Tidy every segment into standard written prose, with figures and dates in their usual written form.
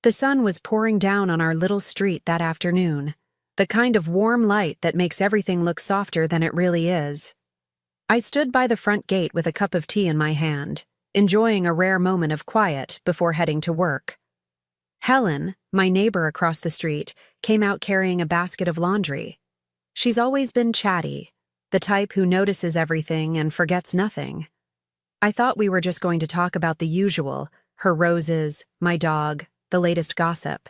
The sun was pouring down on our little street that afternoon, the kind of warm light that makes everything look softer than it really is. I stood by the front gate with a cup of tea in my hand, enjoying a rare moment of quiet before heading to work. Helen, my neighbor across the street, came out carrying a basket of laundry. She's always been chatty, the type who notices everything and forgets nothing. I thought we were just going to talk about the usual, her roses, my dog, the latest gossip.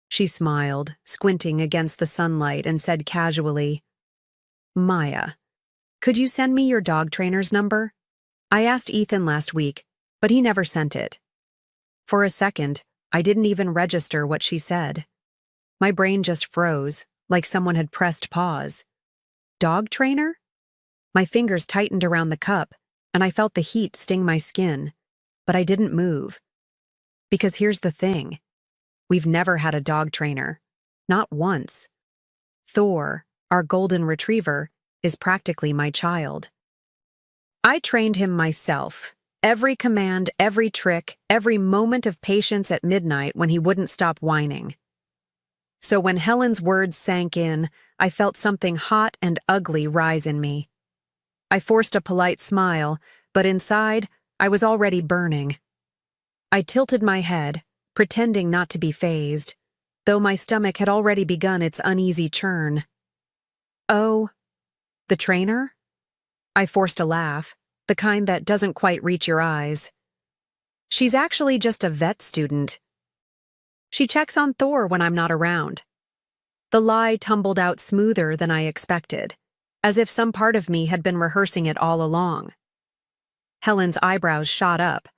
She smiled, squinting against the sunlight, and said casually, "Maya, could you send me your dog trainer's number? I asked Ethan last week, but he never sent it." For a second, I didn't even register what she said. My brain just froze, like someone had pressed pause. Dog trainer? My fingers tightened around the cup, and I felt the heat sting my skin, but I didn't move. Because here's the thing. We've never had a dog trainer. Not once. Thor, our golden retriever, is practically my child. I trained him myself. Every command, every trick, every moment of patience at midnight when he wouldn't stop whining. So when Helen's words sank in, I felt something hot and ugly rise in me. I forced a polite smile, but inside, I was already burning. I tilted my head, pretending not to be fazed, though my stomach had already begun its uneasy churn. "Oh, the trainer?" I forced a laugh, the kind that doesn't quite reach your eyes. "She's actually just a vet student. She checks on Thor when I'm not around." The lie tumbled out smoother than I expected, as if some part of me had been rehearsing it all along. Helen's eyebrows shot up.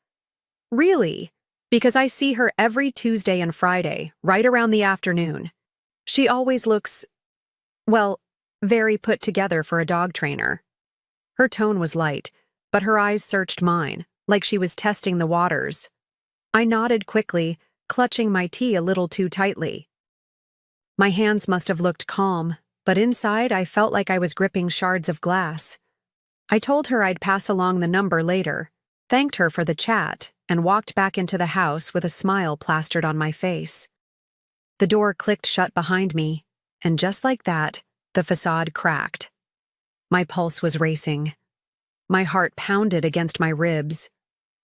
"Really? Because I see her every Tuesday and Friday, right around the afternoon. She always looks, well, very put together for a dog trainer." Her tone was light, but her eyes searched mine, like she was testing the waters. I nodded quickly, clutching my tea a little too tightly. My hands must have looked calm, but inside I felt like I was gripping shards of glass. I told her I'd pass along the number later, thanked her for the chat, and walked back into the house with a smile plastered on my face. The door clicked shut behind me, and just like that, the facade cracked. My pulse was racing. My heart pounded against my ribs,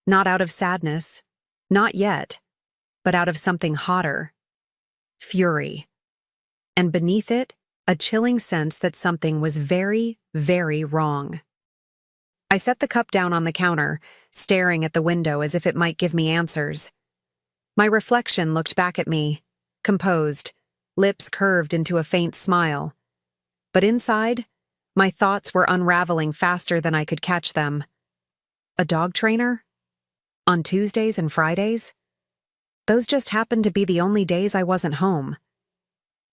not out of sadness, not yet, but out of something hotter. Fury. And beneath it, a chilling sense that something was very, very wrong. I set the cup down on the counter, staring at the window as if it might give me answers. My reflection looked back at me, composed, lips curved into a faint smile. But inside, my thoughts were unraveling faster than I could catch them. A dog trainer? On Tuesdays and Fridays? Those just happened to be the only days I wasn't home.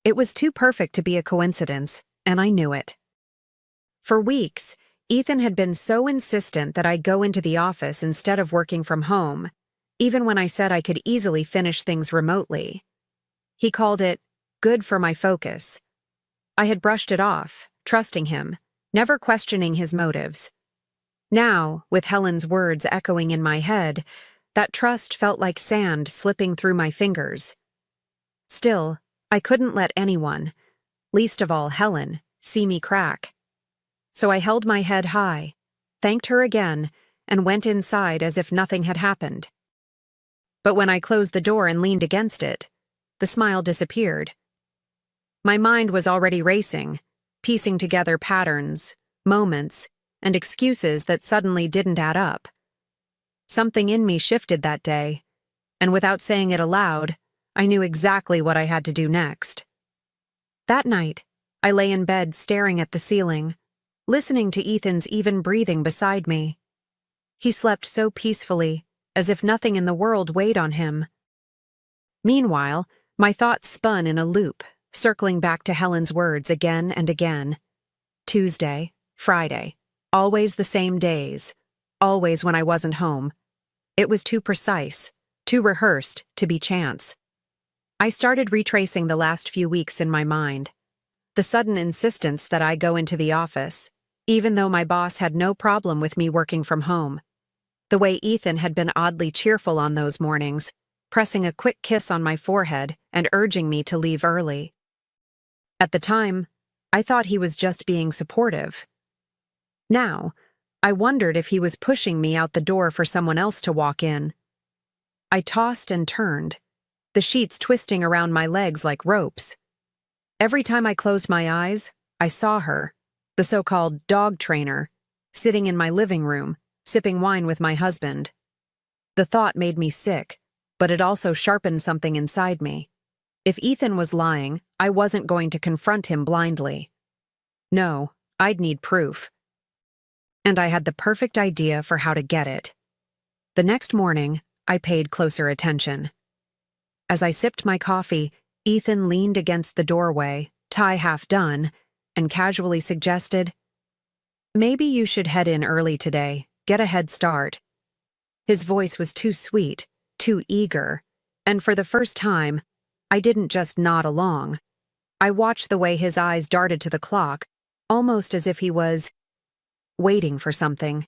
It was too perfect to be a coincidence, and I knew it. For weeks, Ethan had been so insistent that I go into the office instead of working from home, even when I said I could easily finish things remotely. He called it good for my focus. I had brushed it off, trusting him, never questioning his motives. Now, with Helen's words echoing in my head, that trust felt like sand slipping through my fingers. Still, I couldn't let anyone, least of all Helen, see me crack. So I held my head high, thanked her again, and went inside as if nothing had happened. But when I closed the door and leaned against it, the smile disappeared. My mind was already racing, piecing together patterns, moments, and excuses that suddenly didn't add up. Something in me shifted that day, and without saying it aloud, I knew exactly what I had to do next. That night, I lay in bed staring at the ceiling, listening to Ethan's even breathing beside me. He slept so peacefully, as if nothing in the world weighed on him. Meanwhile, my thoughts spun in a loop, circling back to Helen's words again and again. Tuesday, Friday, always the same days, always when I wasn't home. It was too precise, too rehearsed to be chance. I started retracing the last few weeks in my mind. The sudden insistence that I go into the office, even though my boss had no problem with me working from home. The way Ethan had been oddly cheerful on those mornings, pressing a quick kiss on my forehead and urging me to leave early. At the time, I thought he was just being supportive. Now, I wondered if he was pushing me out the door for someone else to walk in. I tossed and turned, the sheets twisting around my legs like ropes. Every time I closed my eyes, I saw her, the so-called dog trainer, sitting in my living room, sipping wine with my husband. The thought made me sick, but it also sharpened something inside me. If Ethan was lying, I wasn't going to confront him blindly. No, I'd need proof. And I had the perfect idea for how to get it. The next morning, I paid closer attention. As I sipped my coffee, Ethan leaned against the doorway, tie half done, and casually suggested, "Maybe you should head in early today, get a head start." His voice was too sweet, too eager, and for the first time, I didn't just nod along. I watched the way his eyes darted to the clock, almost as if he was waiting for something.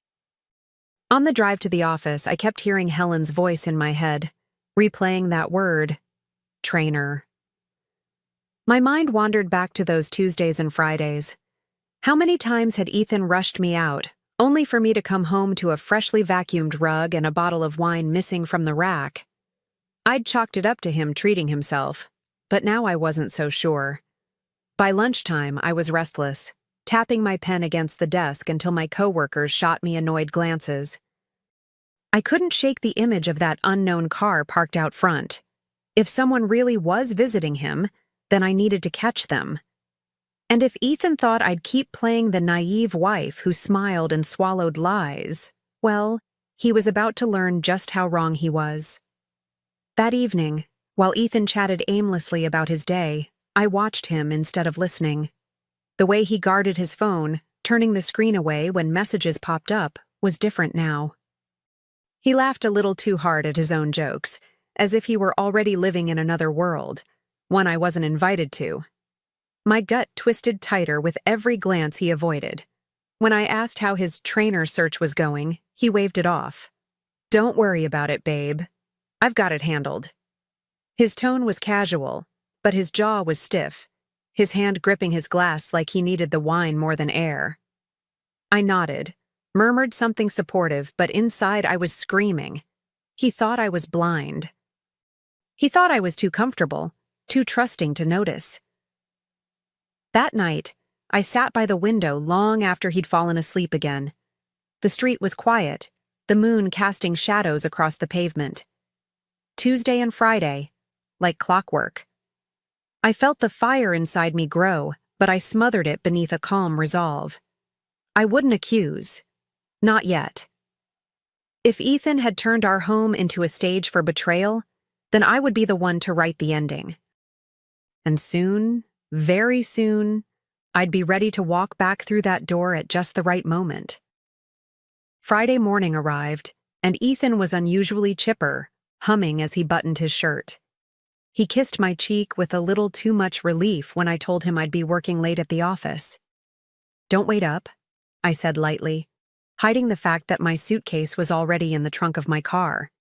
On the drive to the office, I kept hearing Helen's voice in my head, replaying that word, trainer. My mind wandered back to those Tuesdays and Fridays. How many times had Ethan rushed me out, only for me to come home to a freshly vacuumed rug and a bottle of wine missing from the rack? I'd chalked it up to him treating himself, but now I wasn't so sure. By lunchtime, I was restless, tapping my pen against the desk until my coworkers shot me annoyed glances. I couldn't shake the image of that unknown car parked out front. If someone really was visiting him, then I needed to catch them. And if Ethan thought I'd keep playing the naive wife who smiled and swallowed lies, well, he was about to learn just how wrong he was. That evening, while Ethan chatted aimlessly about his day, I watched him instead of listening. The way he guarded his phone, turning the screen away when messages popped up, was different now. He laughed a little too hard at his own jokes, as if he were already living in another world, one I wasn't invited to. My gut twisted tighter with every glance he avoided. When I asked how his trainer search was going, he waved it off. "Don't worry about it, babe. I've got it handled." His tone was casual, but his jaw was stiff, his hand gripping his glass like he needed the wine more than air. I nodded, murmured something supportive, but inside I was screaming. He thought I was blind. He thought I was too comfortable, too trusting to notice. That night, I sat by the window long after he'd fallen asleep again. The street was quiet, the moon casting shadows across the pavement. Tuesday and Friday, like clockwork. I felt the fire inside me grow, but I smothered it beneath a calm resolve. I wouldn't accuse. Not yet. If Ethan had turned our home into a stage for betrayal, then I would be the one to write the ending. And soon, very soon, I'd be ready to walk back through that door at just the right moment. Friday morning arrived, and Ethan was unusually chipper, humming as he buttoned his shirt. He kissed my cheek with a little too much relief when I told him I'd be working late at the office. "Don't wait up," I said lightly, hiding the fact that my suitcase was already in the trunk of my car.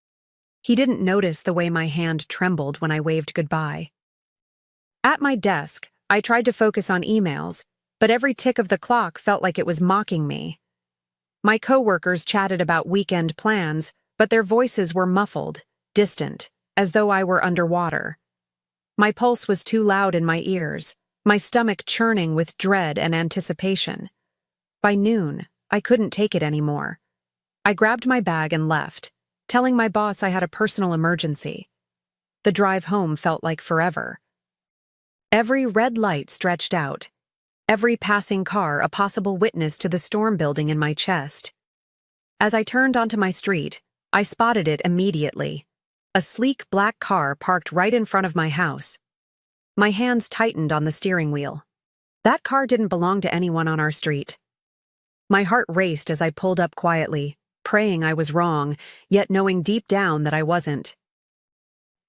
He didn't notice the way my hand trembled when I waved goodbye. At my desk, I tried to focus on emails, but every tick of the clock felt like it was mocking me. My coworkers chatted about weekend plans, but their voices were muffled, distant, as though I were underwater. My pulse was too loud in my ears, my stomach churning with dread and anticipation. By noon, I couldn't take it anymore. I grabbed my bag and left, telling my boss I had a personal emergency. The drive home felt like forever. Every red light stretched out, every passing car a possible witness to the storm building in my chest. As I turned onto my street, I spotted it immediately. A sleek black car parked right in front of my house. My hands tightened on the steering wheel. That car didn't belong to anyone on our street. My heart raced as I pulled up quietly, praying I was wrong, yet knowing deep down that I wasn't.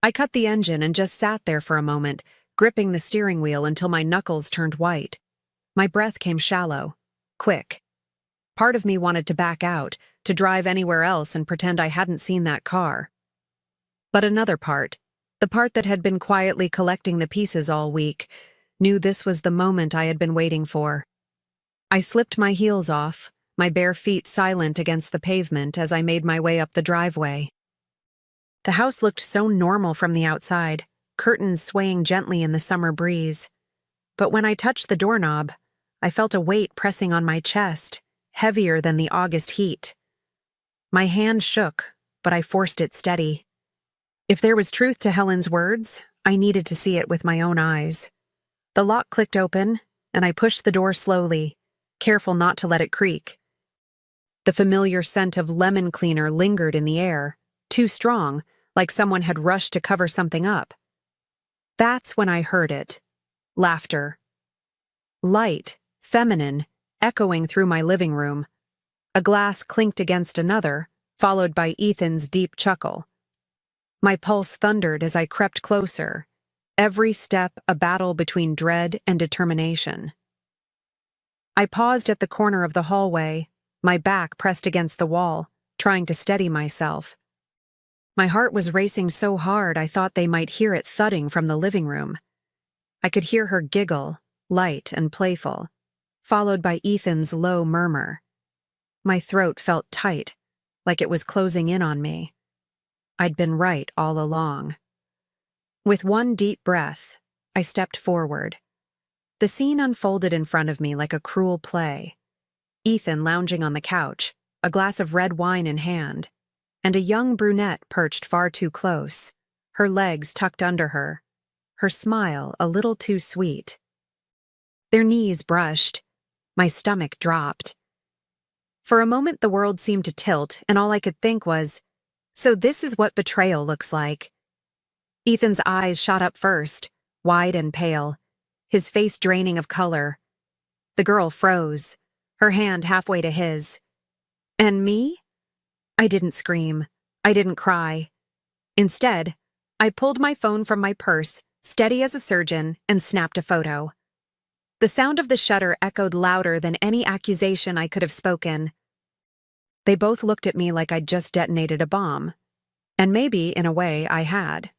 I cut the engine and just sat there for a moment, gripping the steering wheel until my knuckles turned white. My breath came shallow, quick. Part of me wanted to back out, to drive anywhere else and pretend I hadn't seen that car. But another part, the part that had been quietly collecting the pieces all week, knew this was the moment I had been waiting for. I slipped my heels off, my bare feet silent against the pavement as I made my way up the driveway. The house looked so normal from the outside, curtains swaying gently in the summer breeze. But when I touched the doorknob, I felt a weight pressing on my chest, heavier than the August heat. My hand shook, but I forced it steady. If there was truth to Helen's words, I needed to see it with my own eyes. The lock clicked open, and I pushed the door slowly, careful not to let it creak. The familiar scent of lemon cleaner lingered in the air, too strong, like someone had rushed to cover something up. That's when I heard it. Laughter. Light, feminine, echoing through my living room. A glass clinked against another, followed by Ethan's deep chuckle. My pulse thundered as I crept closer, every step a battle between dread and determination. I paused at the corner of the hallway, my back pressed against the wall, trying to steady myself. My heart was racing so hard I thought they might hear it thudding from the living room. I could hear her giggle, light and playful, followed by Ethan's low murmur. My throat felt tight, like it was closing in on me. I'd been right all along. With one deep breath, I stepped forward. The scene unfolded in front of me like a cruel play. Ethan lounging on the couch, a glass of red wine in hand, and a young brunette perched far too close, her legs tucked under her, her smile a little too sweet. Their knees brushed. My stomach dropped. For a moment the world seemed to tilt, and all I could think was, so this is what betrayal looks like. Ethan's eyes shot up first, wide and pale, his face draining of color. The girl froze, her hand halfway to his. And me? I didn't scream. I didn't cry. Instead, I pulled my phone from my purse, steady as a surgeon, and snapped a photo. The sound of the shutter echoed louder than any accusation I could have spoken. They both looked at me like I'd just detonated a bomb. And maybe, in a way, I had.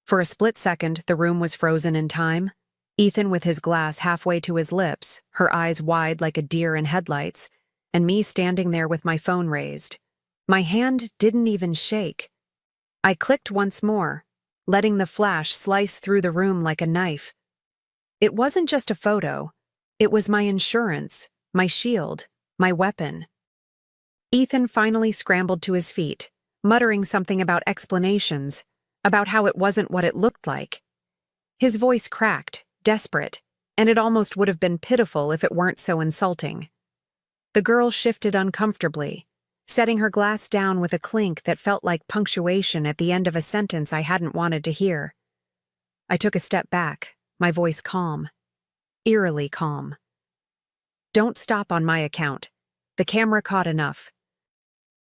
For a split second, the room was frozen in time. Ethan with his glass halfway to his lips, her eyes wide like a deer in headlights, and me standing there with my phone raised. My hand didn't even shake. I clicked once more, letting the flash slice through the room like a knife. It wasn't just a photo. It was my insurance, my shield, my weapon. Ethan finally scrambled to his feet, muttering something about explanations, about how it wasn't what it looked like. His voice cracked, desperate, and it almost would have been pitiful if it weren't so insulting. The girl shifted uncomfortably, setting her glass down with a clink that felt like punctuation at the end of a sentence I hadn't wanted to hear. I took a step back, my voice calm, eerily calm. Don't stop on my account. The camera caught enough.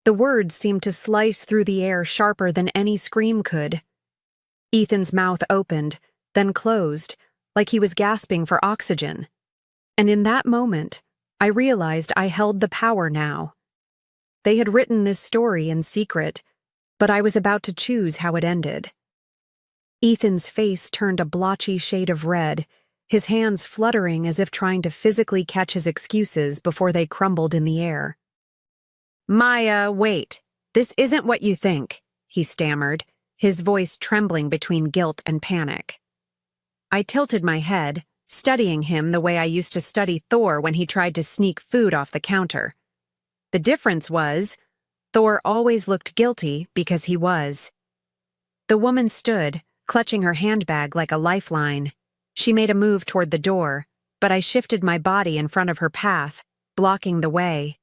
The words seemed to slice through the air sharper than any scream could. Ethan's mouth opened, then closed, like he was gasping for oxygen. And in that moment, I realized I held the power now. They had written this story in secret, but I was about to choose how it ended. Ethan's face turned a blotchy shade of red, his hands fluttering as if trying to physically catch his excuses before they crumbled in the air. Maya, wait. This isn't what you think, he stammered, his voice trembling between guilt and panic. I tilted my head, studying him the way I used to study Thor when he tried to sneak food off the counter. The difference was, Thor always looked guilty because he was. The woman stood, clutching her handbag like a lifeline. She made a move toward the door, but I shifted my body in front of her path, blocking the way.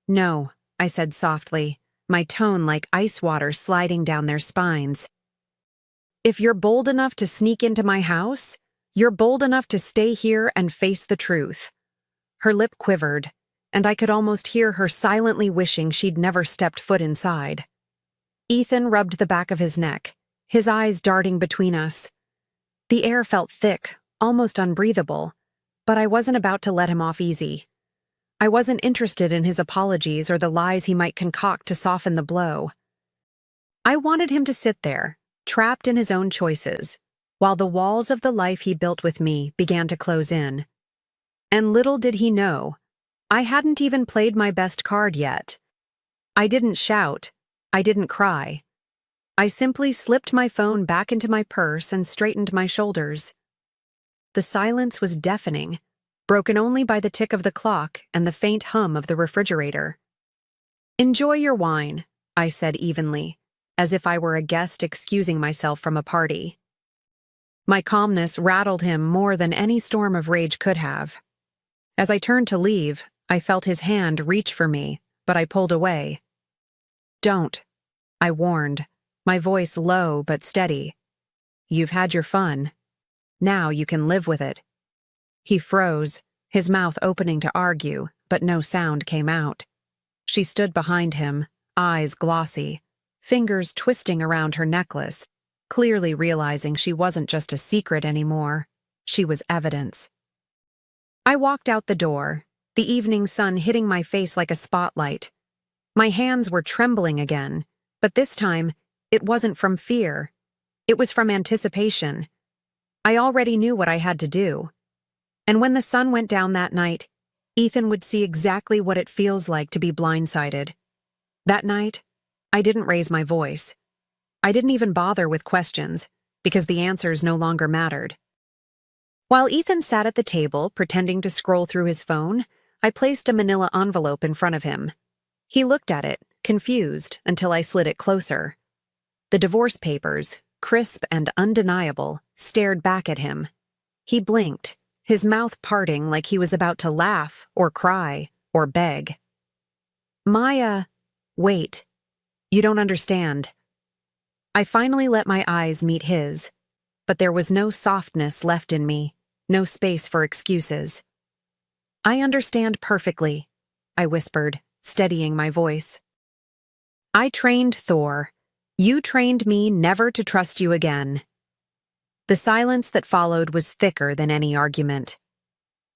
No, I said softly, my tone like ice water sliding down their spines. If you're bold enough to sneak into my house, you're bold enough to stay here and face the truth. Her lip quivered, and I could almost hear her silently wishing she'd never stepped foot inside. Ethan rubbed the back of his neck, his eyes darting between us. The air felt thick, almost unbreathable, but I wasn't about to let him off easy. I wasn't interested in his apologies or the lies he might concoct to soften the blow. I wanted him to sit there, trapped in his own choices, while the walls of the life he built with me began to close in. And little did he know, I hadn't even played my best card yet. I didn't shout. I didn't cry. I simply slipped my phone back into my purse and straightened my shoulders. The silence was deafening, broken only by the tick of the clock and the faint hum of the refrigerator. "Enjoy your wine," I said evenly, as if I were a guest excusing myself from a party. My calmness rattled him more than any storm of rage could have. As I turned to leave, I felt his hand reach for me, but I pulled away. "Don't," I warned, my voice low but steady. "You've had your fun. Now you can live with it." He froze, his mouth opening to argue, but no sound came out. She stood behind him, eyes glossy, fingers twisting around her necklace, clearly realizing she wasn't just a secret anymore. She was evidence. I walked out the door, the evening sun hitting my face like a spotlight. My hands were trembling again, but this time, it wasn't from fear. It was from anticipation. I already knew what I had to do. And when the sun went down that night, Ethan would see exactly what it feels like to be blindsided. That night, I didn't raise my voice. I didn't even bother with questions, because the answers no longer mattered. While Ethan sat at the table, pretending to scroll through his phone, I placed a manila envelope in front of him. He looked at it, confused, until I slid it closer. The divorce papers, crisp and undeniable, stared back at him. He blinked, his mouth parting like he was about to laugh, or cry, or beg. "Maya, wait. You don't understand." I finally let my eyes meet his, but there was no softness left in me, no space for excuses. "I understand perfectly," I whispered, steadying my voice. "I trained Thor. You trained me never to trust you again." The silence that followed was thicker than any argument.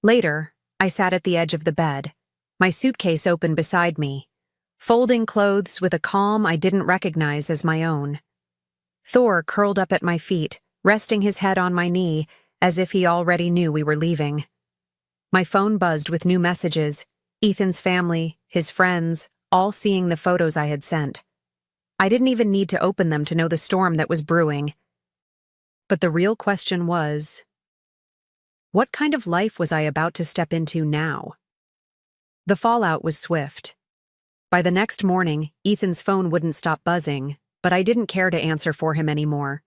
Later, I sat at the edge of the bed, my suitcase open beside me, folding clothes with a calm I didn't recognize as my own. Thor curled up at my feet, resting his head on my knee, as if he already knew we were leaving. My phone buzzed with new messages, Ethan's family, his friends, all seeing the photos I had sent. I didn't even need to open them to know the storm that was brewing. But the real question was, what kind of life was I about to step into now? The fallout was swift. By the next morning, Ethan's phone wouldn't stop buzzing, but I didn't care to answer for him anymore.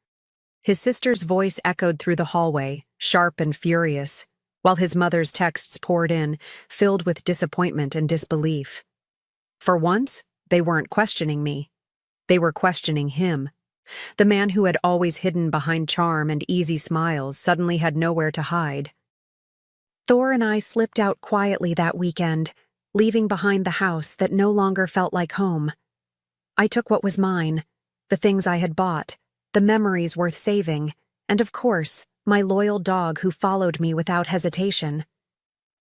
His sister's voice echoed through the hallway, sharp and furious, while his mother's texts poured in, filled with disappointment and disbelief. For once, they weren't questioning me. They were questioning him. The man who had always hidden behind charm and easy smiles suddenly had nowhere to hide. Thor and I slipped out quietly that weekend, leaving behind the house that no longer felt like home. I took what was mine, the things I had bought, the memories worth saving, and of course, my loyal dog who followed me without hesitation.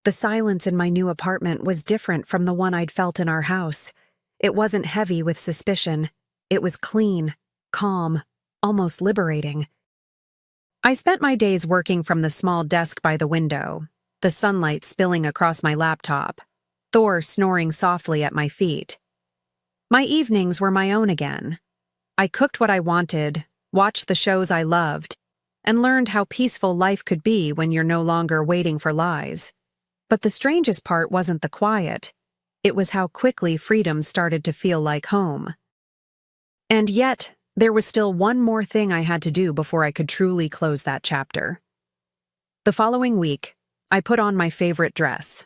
The silence in my new apartment was different from the one I'd felt in our house. It wasn't heavy with suspicion. It was clean, calm, almost liberating. I spent my days working from the small desk by the window, the sunlight spilling across my laptop, Thor snoring softly at my feet. My evenings were my own again. I cooked what I wanted, watched the shows I loved, and learned how peaceful life could be when you're no longer waiting for lies. But the strangest part wasn't the quiet. It was how quickly freedom started to feel like home. And yet, there was still one more thing I had to do before I could truly close that chapter. The following week, I put on my favorite dress.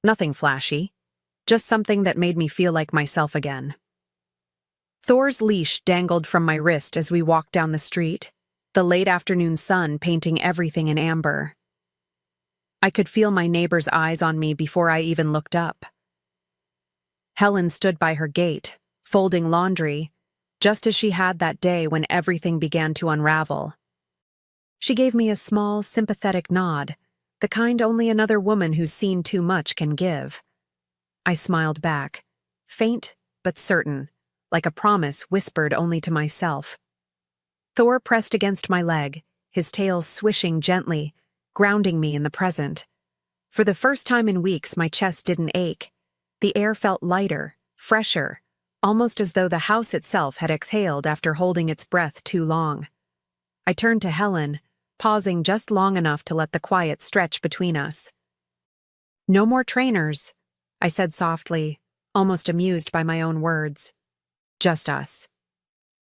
Nothing flashy, just something that made me feel like myself again. Thor's leash dangled from my wrist as we walked down the street, the late afternoon sun painting everything in amber. I could feel my neighbor's eyes on me before I even looked up. Helen stood by her gate, folding laundry, just as she had that day when everything began to unravel. She gave me a small, sympathetic nod, the kind only another woman who's seen too much can give. I smiled back, faint but certain, like a promise whispered only to myself. Thor pressed against my leg, his tail swishing gently, grounding me in the present. For the first time in weeks, my chest didn't ache. The air felt lighter, fresher, almost as though the house itself had exhaled after holding its breath too long. I turned to Helen, pausing just long enough to let the quiet stretch between us. "No more trainers," I said softly, almost amused by my own words. "Just us."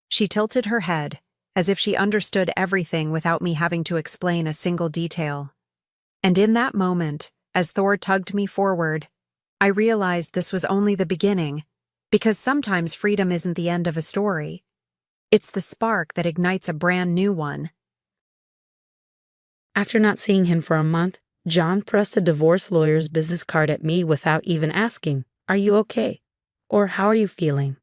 She tilted her head, as if she understood everything without me having to explain a single detail. And in that moment, as Thor tugged me forward, I realized this was only the beginning, because sometimes freedom isn't the end of a story. It's the spark that ignites a brand new one. After not seeing him for a month, John thrust a divorce lawyer's business card at me without even asking, "Are you okay?" or "How are you feeling?"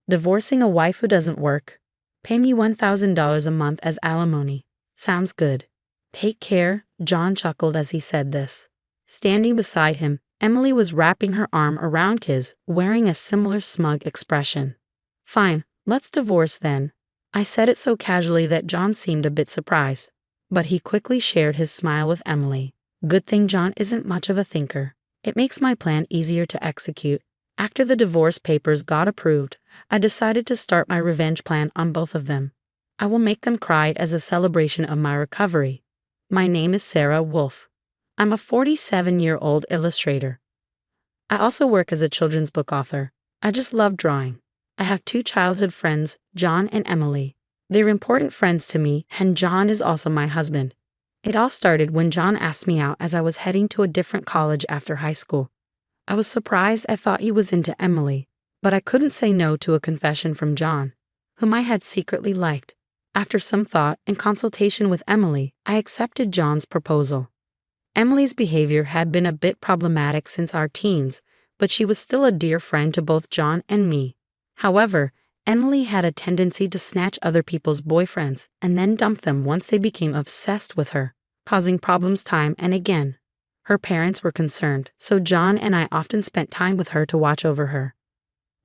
"Divorcing a wife who doesn't work. Pay me $1,000 a month as alimony. Sounds good." "Take care," John chuckled as he said this. Standing beside him, Emily was wrapping her arm around his, wearing a similar smug expression. "Fine, let's divorce then." I said it so casually that John seemed a bit surprised, but he quickly shared his smile with Emily. Good thing John isn't much of a thinker. It makes my plan easier to execute. After the divorce papers got approved, I decided to start my revenge plan on both of them. I will make them cry as a celebration of my recovery. My name is Sarah Wolf. I'm a 47-year-old illustrator. I also work as a children's book author. I just love drawing. I have 2 childhood friends, John and Emily. They're important friends to me, and John is also my husband. It all started when John asked me out as I was heading to a different college after high school. I was surprised. I thought he was into Emily, but I couldn't say no to a confession from John, whom I had secretly liked. After some thought and consultation with Emily, I accepted John's proposal. Emily's behavior had been a bit problematic since our teens, but she was still a dear friend to both John and me. However, Emily had a tendency to snatch other people's boyfriends and then dump them once they became obsessed with her, causing problems time and again. Her parents were concerned, so John and I often spent time with her to watch over her.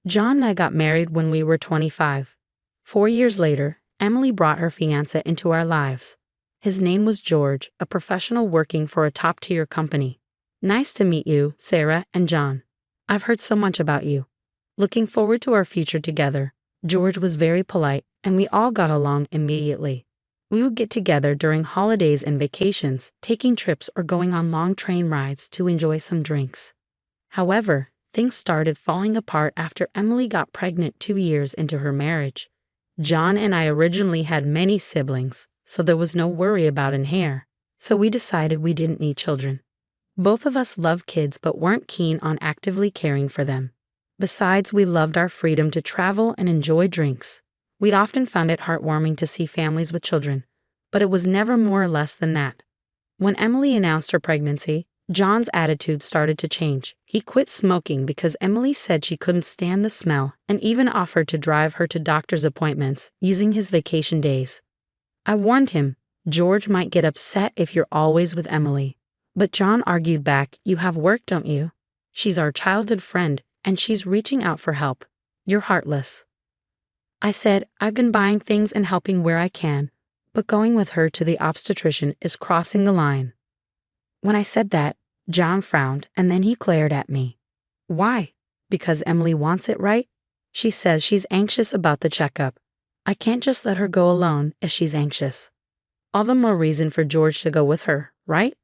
John and I got married when we were 25. 4 years later, Emily brought her fiancé into our lives. His name was George, a professional working for a top-tier company. "Nice to meet you, Sarah and John. I've heard so much about you. Looking forward to our future together." George was very polite, and we all got along immediately. We would get together during holidays and vacations, taking trips or going on long train rides to enjoy some drinks. However, things started falling apart after Emily got pregnant 2 years into her marriage. John and I originally had many siblings, so there was no worry about an heir. So we decided we didn't need children. Both of us loved kids but weren't keen on actively caring for them. Besides, we loved our freedom to travel and enjoy drinks. We'd often found it heartwarming to see families with children, but it was never more or less than that. When Emily announced her pregnancy, John's attitude started to change. He quit smoking because Emily said she couldn't stand the smell and even offered to drive her to doctor's appointments using his vacation days. I warned him, "George might get upset if you're always with Emily." But John argued back, "You have work, don't you? She's our childhood friend, and she's reaching out for help. You're heartless." I said, "I've been buying things and helping where I can, but going with her to the obstetrician is crossing the line." When I said that, John frowned and then he glared at me. "Why? Because Emily wants it, right? She says she's anxious about the checkup. I can't just let her go alone if she's anxious. All the more reason for George to go with her, right?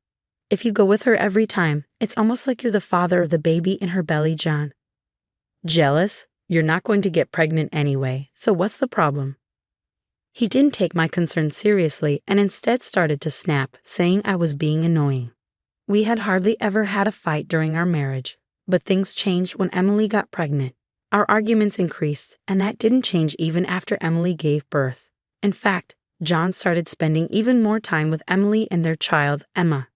If you go with her every time, it's almost like you're the father of the baby in her belly, John." "Jealous? You're not going to get pregnant anyway, so what's the problem?" He didn't take my concern seriously and instead started to snap, saying I was being annoying. We had hardly ever had a fight during our marriage, but things changed when Emily got pregnant. Our arguments increased, and that didn't change even after Emily gave birth. In fact, John started spending even more time with Emily and their child, Emma.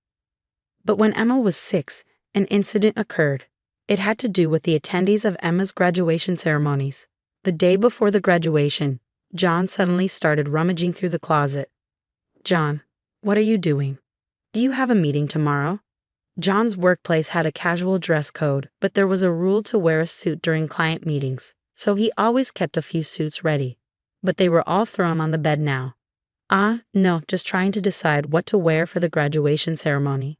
But when Emma was 6, an incident occurred. It had to do with the attendees of Emma's graduation ceremonies. The day before the graduation, John suddenly started rummaging through the closet. "John, what are you doing? Do you have a meeting tomorrow?" John's workplace had a casual dress code, but there was a rule to wear a suit during client meetings, so he always kept a few suits ready. But they were all thrown on the bed now. No, just trying to decide what to wear for the graduation ceremony.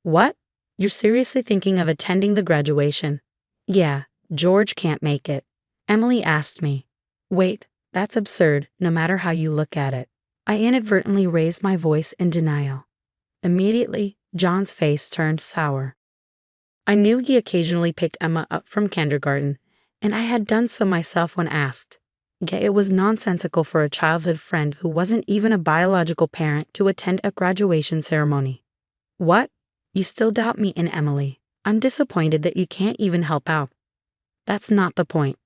What? You're seriously thinking of attending the graduation? Yeah, George can't make it. Emily asked me. Wait, that's absurd, no matter how you look at it. I inadvertently raised my voice in denial. Immediately, John's face turned sour. I knew he occasionally picked Emma up from kindergarten, and I had done so myself when asked. Yet it was nonsensical for a childhood friend who wasn't even a biological parent to attend a graduation ceremony. What? You still doubt me and Emily. I'm disappointed that you can't even help out. That's not the point.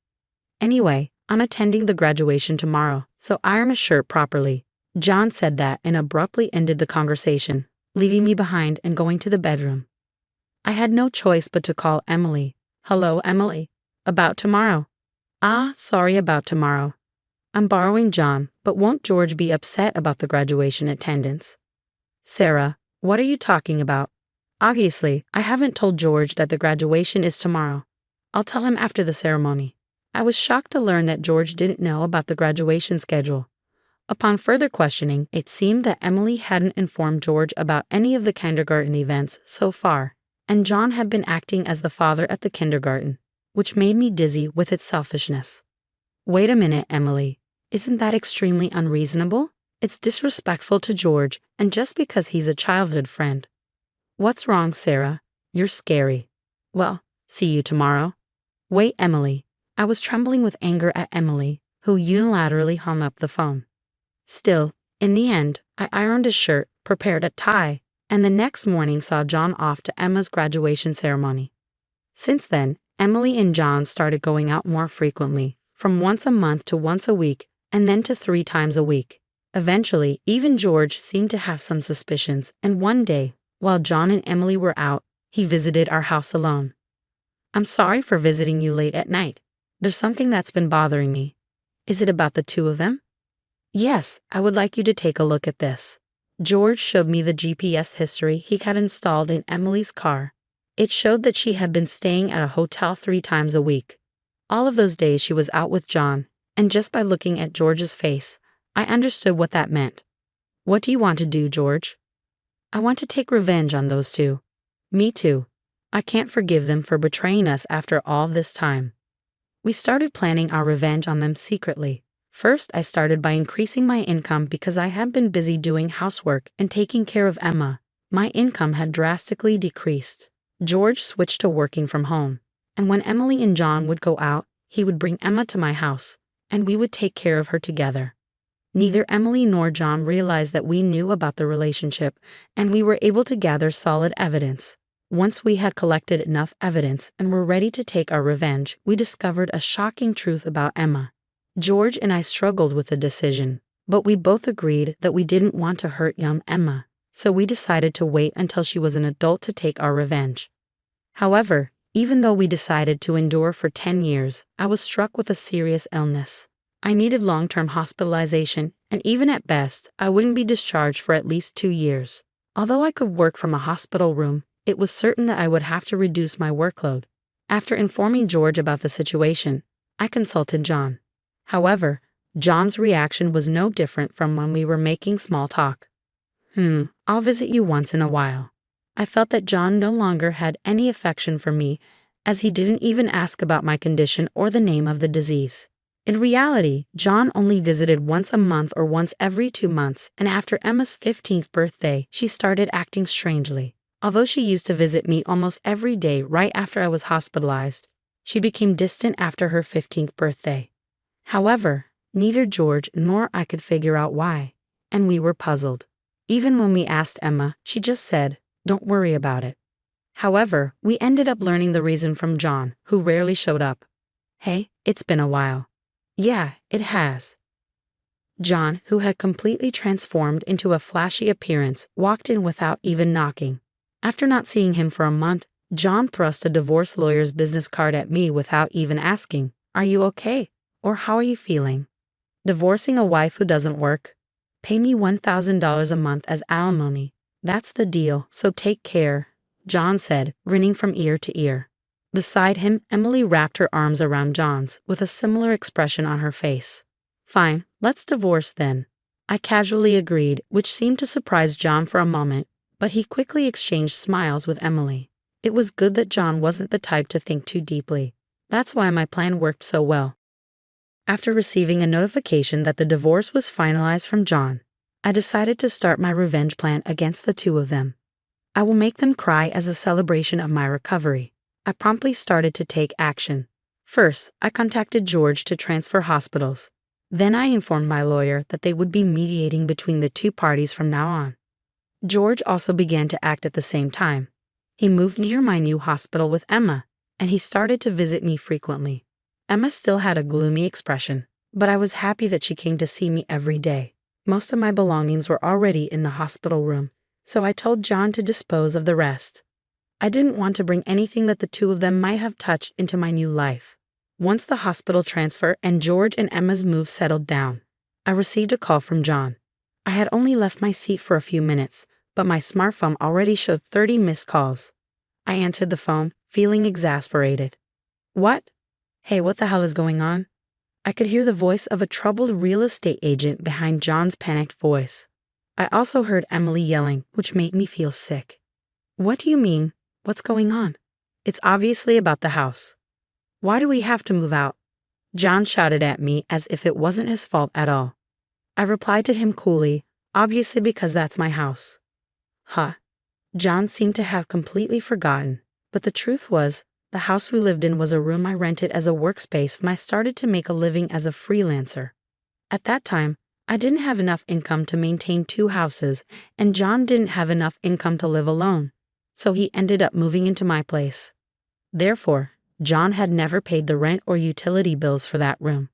Anyway, I'm attending the graduation tomorrow, so iron a shirt properly. John said that and abruptly ended the conversation, leaving me behind and going to the bedroom. I had no choice but to call Emily. Hello, Emily. About tomorrow. Sorry about tomorrow. I'm borrowing John, but won't George be upset about the graduation attendance? Sarah, what are you talking about? Obviously, I haven't told George that the graduation is tomorrow. I'll tell him after the ceremony. I was shocked to learn that George didn't know about the graduation schedule. Upon further questioning, it seemed that Emily hadn't informed George about any of the kindergarten events so far, and John had been acting as the father at the kindergarten, which made me dizzy with its selfishness. Wait a minute, Emily. Isn't that extremely unreasonable? It's disrespectful to George, and just because he's a childhood friend. What's wrong, Sarah? You're scary. Well, see you tomorrow. Wait, Emily. I was trembling with anger at Emily, who unilaterally hung up the phone. Still, in the end, I ironed a shirt, prepared a tie, and the next morning saw John off to Emma's graduation ceremony. Since then, Emily and John started going out more frequently, from once a month to once a week, and then to 3 times a week. Eventually, even George seemed to have some suspicions, and one day, while John and Emily were out, he visited our house alone. I'm sorry for visiting you late at night. There's something that's been bothering me. Is it about the 2 of them? Yes, I would like you to take a look at this. George showed me the GPS history he had installed in Emily's car. It showed that she had been staying at a hotel 3 times a week. All of those days she was out with John, and just by looking at George's face, I understood what that meant. What do you want to do, George? I want to take revenge on those 2. Me too. I can't forgive them for betraying us after all this time. We started planning our revenge on them secretly. First, I started by increasing my income because I had been busy doing housework and taking care of Emma. My income had drastically decreased. George switched to working from home, and when Emily and John would go out, he would bring Emma to my house, and we would take care of her together. Neither Emily nor John realized that we knew about the relationship, and we were able to gather solid evidence. Once we had collected enough evidence and were ready to take our revenge, we discovered a shocking truth about Emma. George and I struggled with the decision, but we both agreed that we didn't want to hurt young Emma, so we decided to wait until she was an adult to take our revenge. However, even though we decided to endure for 10 years, I was struck with a serious illness. I needed long-term hospitalization, and even at best, I wouldn't be discharged for at least 2 years. Although I could work from a hospital room, it was certain that I would have to reduce my workload. After informing George about the situation, I consulted John. However, John's reaction was no different from when we were making small talk. I'll visit you once in a while. I felt that John no longer had any affection for me, as he didn't even ask about my condition or the name of the disease. In reality, John only visited once a month or once every 2 months, and after Emma's 15th birthday, she started acting strangely. Although she used to visit me almost every day right after I was hospitalized, she became distant after her 15th birthday. However, neither George nor I could figure out why, and we were puzzled. Even when we asked Emma, she just said, "Don't worry about it." However, we ended up learning the reason from John, who rarely showed up. Hey, it's been a while. Yeah, it has. John, who had completely transformed into a flashy appearance, walked in without even knocking. After not seeing him for a month, John thrust a divorce lawyer's business card at me without even asking, "Are you okay? Or how are you feeling?" Divorcing a wife who doesn't work? Pay me $1,000 a month as alimony. That's the deal, so take care, John said, grinning from ear to ear. Beside him, Emily wrapped her arms around John's with a similar expression on her face. Fine, let's divorce then. I casually agreed, which seemed to surprise John for a moment, but he quickly exchanged smiles with Emily. It was good that John wasn't the type to think too deeply. That's why my plan worked so well. After receiving a notification that the divorce was finalized from John, I decided to start my revenge plan against the two of them. I will make them cry as a celebration of my recovery. I promptly started to take action. First, I contacted George to transfer hospitals. Then I informed my lawyer that they would be mediating between the two parties from now on. George also began to act at the same time. He moved near my new hospital with Emma, and he started to visit me frequently. Emma still had a gloomy expression, but I was happy that she came to see me every day. Most of my belongings were already in the hospital room, so I told John to dispose of the rest. I didn't want to bring anything that the two of them might have touched into my new life. Once the hospital transfer and George and Emma's move settled down, I received a call from John. I had only left my seat for a few minutes, but my smartphone already showed 30 missed calls. I answered the phone, feeling exasperated. What? Hey, what the hell is going on? I could hear the voice of a troubled real estate agent behind John's panicked voice. I also heard Emily yelling, which made me feel sick. What do you mean? What's going on? It's obviously about the house. Why do we have to move out? John shouted at me as if it wasn't his fault at all. I replied to him coolly, obviously because that's my house. Huh. John seemed to have completely forgotten, but the truth was, the house we lived in was a room I rented as a workspace when I started to make a living as a freelancer. At that time, I didn't have enough income to maintain two houses, and John didn't have enough income to live alone, so he ended up moving into my place. Therefore, John had never paid the rent or utility bills for that room.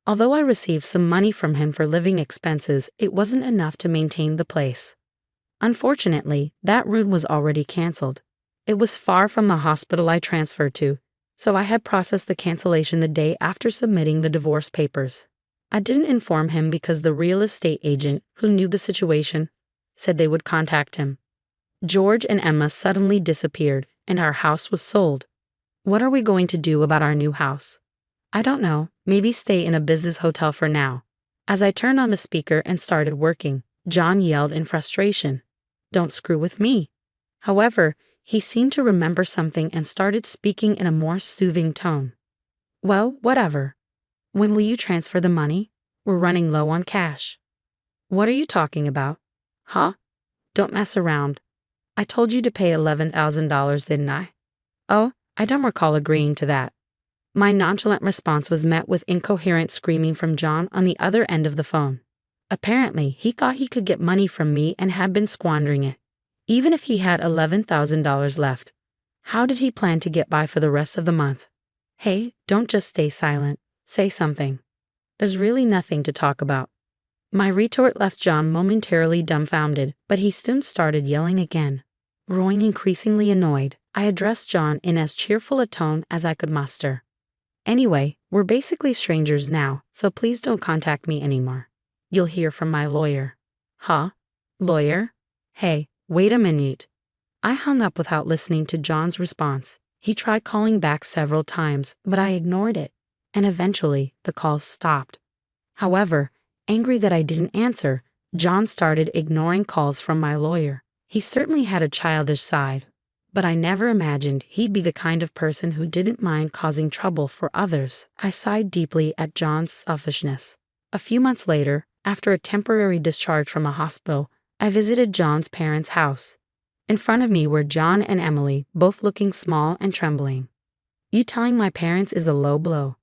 Although I received some money from him for living expenses, it wasn't enough to maintain the place. Unfortunately, that room was already canceled. It was far from the hospital I transferred to, so I had processed the cancellation the day after submitting the divorce papers. I didn't inform him because the real estate agent, who knew the situation, said they would contact him. George and Emma suddenly disappeared, and our house was sold. What are we going to do about our new house? I don't know, maybe stay in a business hotel for now. As I turned on the speaker and started working, John yelled in frustration, "Don't screw with me." However, he seemed to remember something and started speaking in a more soothing tone. Well, whatever. When will you transfer the money? We're running low on cash. What are you talking about? Huh? Don't mess around. I told you to pay $11,000, didn't I? Oh, I don't recall agreeing to that. My nonchalant response was met with incoherent screaming from John on the other end of the phone. Apparently, he thought he could get money from me and had been squandering it. Even if he had $11,000 left, how did he plan to get by for the rest of the month? Hey, don't just stay silent. Say something. There's really nothing to talk about. My retort left John momentarily dumbfounded, but he soon started yelling again. Growing increasingly annoyed, I addressed John in as cheerful a tone as I could muster. Anyway, we're basically strangers now, so please don't contact me anymore. You'll hear from my lawyer. Huh? Lawyer? Hey, wait a minute. I hung up without listening to John's response. He tried calling back several times, but I ignored it, and eventually the call stopped. However, angry that I didn't answer, John started ignoring calls from my lawyer. He certainly had a childish side, but I never imagined he'd be the kind of person who didn't mind causing trouble for others. I sighed deeply at John's selfishness. A few months later, after a temporary discharge from a hospital, I visited John's parents' house. In front of me were John and Emily, both looking small and trembling. You telling my parents is a low blow.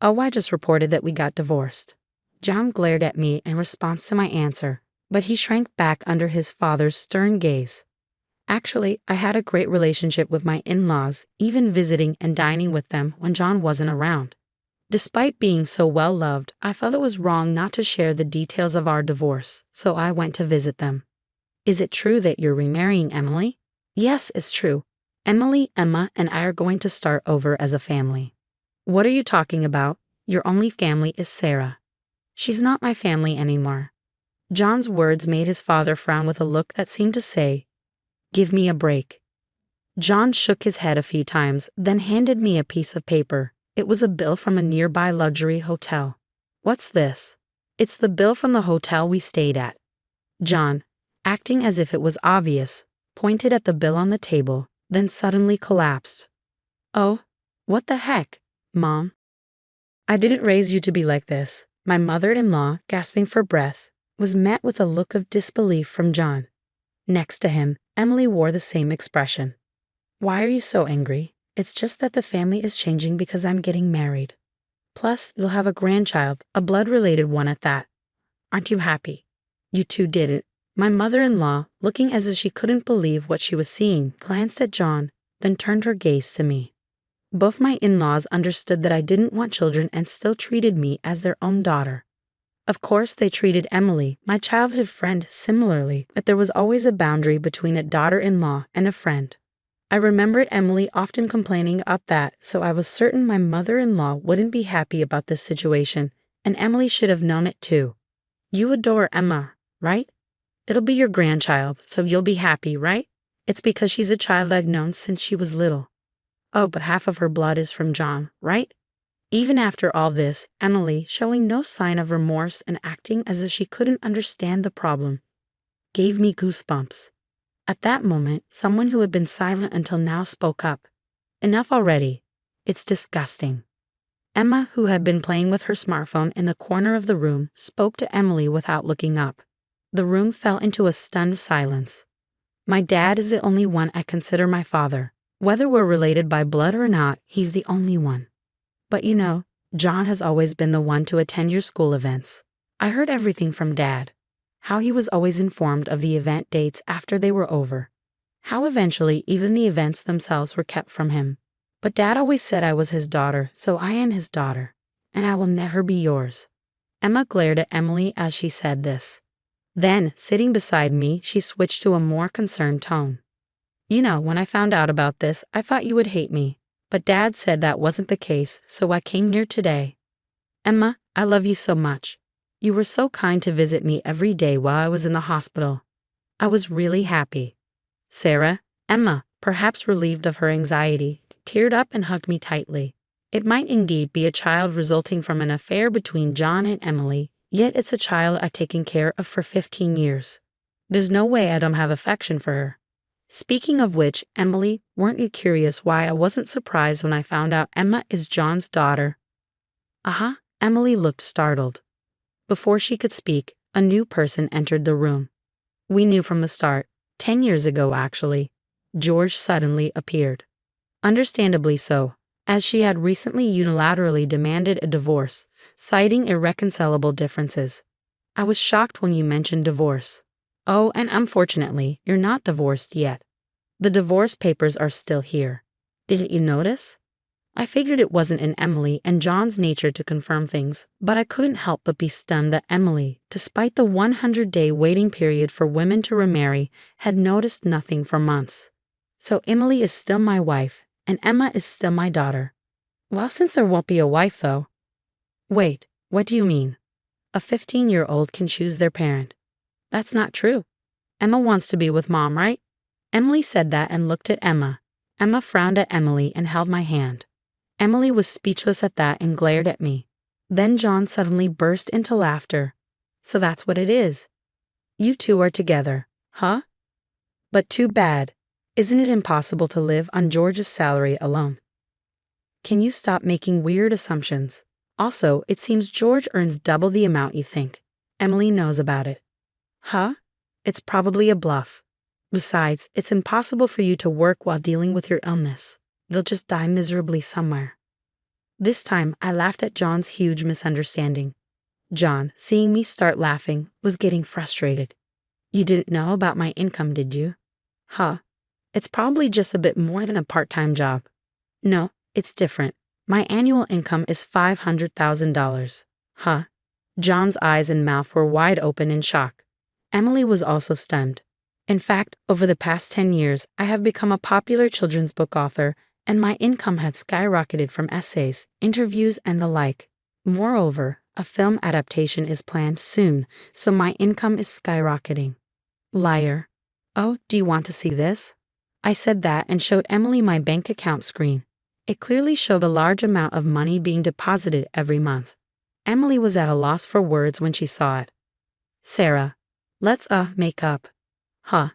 Oh, I just reported that we got divorced. John glared at me in response to my answer, but he shrank back under his father's stern gaze. Actually, I had a great relationship with my in-laws, even visiting and dining with them when John wasn't around. Despite being so well loved, I felt it was wrong not to share the details of our divorce, so I went to visit them. Is it true that you're remarrying Emily? Yes, it's true. Emily, Emma, and I are going to start over as a family. What are you talking about? Your only family is Sarah. She's not my family anymore. John's words made his father frown with a look that seemed to say, "Give me a break." John shook his head a few times, then handed me a piece of paper. It was a bill from a nearby luxury hotel. What's this? It's the bill from the hotel we stayed at. John, acting as if it was obvious, pointed at the bill on the table, then suddenly collapsed. Oh, what the heck, Mom? I didn't raise you to be like this. My mother-in-law, gasping for breath, was met with a look of disbelief from John. Next to him, Emily wore the same expression. Why are you so angry? It's just that the family is changing because I'm getting married. Plus, you'll have a grandchild, a blood-related one at that. Aren't you happy? You two did it. My mother-in-law, looking as if she couldn't believe what she was seeing, glanced at John, then turned her gaze to me. Both my in-laws understood that I didn't want children and still treated me as their own daughter. Of course, they treated Emily, my childhood friend, similarly, but there was always a boundary between a daughter-in-law and a friend. I remembered Emily often complaining about that, so I was certain my mother-in-law wouldn't be happy about this situation, and Emily should have known it too. You adore Emma, right? It'll be your grandchild, so you'll be happy, right? It's because she's a child I've known since she was little. Oh, but half of her blood is from John, right? Even after all this, Emily, showing no sign of remorse and acting as if she couldn't understand the problem, gave me goosebumps. At that moment, someone who had been silent until now spoke up. Enough already. It's disgusting. Emma, who had been playing with her smartphone in the corner of the room, spoke to Emily without looking up. The room fell into a stunned silence. My dad is the only one I consider my father. Whether we're related by blood or not, he's the only one. But you know, John has always been the one to attend your school events. I heard everything from Dad. How he was always informed of the event dates after they were over. How eventually even the events themselves were kept from him. But Dad always said I was his daughter, so I am his daughter. And I will never be yours. Emma glared at Emily as she said this. Then, sitting beside me, she switched to a more concerned tone. You know, when I found out about this, I thought you would hate me. But Dad said that wasn't the case, so I came here today. Emma, I love you so much. You were so kind to visit me every day while I was in the hospital. I was really happy. Sarah, Emma, perhaps relieved of her anxiety, teared up and hugged me tightly. It might indeed be a child resulting from an affair between John and Emily, yet it's a child I've taken care of for 15 years. There's no way I don't have affection for her. Speaking of which, Emily, weren't you curious why I wasn't surprised when I found out Emma is John's daughter? Emily looked startled. Before she could speak, a new person entered the room. We knew from the start, 10 years ago actually. George suddenly appeared. Understandably so, as she had recently unilaterally demanded a divorce, citing irreconcilable differences. I was shocked when you mentioned divorce. Oh, and unfortunately, you're not divorced yet. The divorce papers are still here. Didn't you notice? I figured it wasn't in Emily and John's nature to confirm things, but I couldn't help but be stunned that Emily, despite the 100-day waiting period for women to remarry, had noticed nothing for months. So Emily is still my wife, and Emma is still my daughter. Well, since there won't be a wife, though. Wait, what do you mean? A 15-year-old can choose their parent. That's not true. Emma wants to be with Mom, right? Emily said that and looked at Emma. Emma frowned at Emily and held my hand. Emily was speechless at that and glared at me. Then John suddenly burst into laughter. So that's what it is. You two are together, huh? But too bad. Isn't it impossible to live on George's salary alone? Can you stop making weird assumptions? Also, it seems George earns double the amount you think. Emily knows about it. Huh? It's probably a bluff. Besides, it's impossible for you to work while dealing with your illness. You'll just die miserably somewhere. This time, I laughed at John's huge misunderstanding. John, seeing me start laughing, was getting frustrated. You didn't know about my income, did you? Huh? It's probably just a bit more than a part-time job. No, it's different. My annual income is $500,000. Huh? John's eyes and mouth were wide open in shock. Emily was also stunned. In fact, over the past 10 years, I have become a popular children's book author, and my income had skyrocketed from essays, interviews, and the like. Moreover, a film adaptation is planned soon, so my income is skyrocketing. Liar. Oh, do you want to see this? I said that and showed Emily my bank account screen. It clearly showed a large amount of money being deposited every month. Emily was at a loss for words when she saw it. Sarah, let's make up. Huh.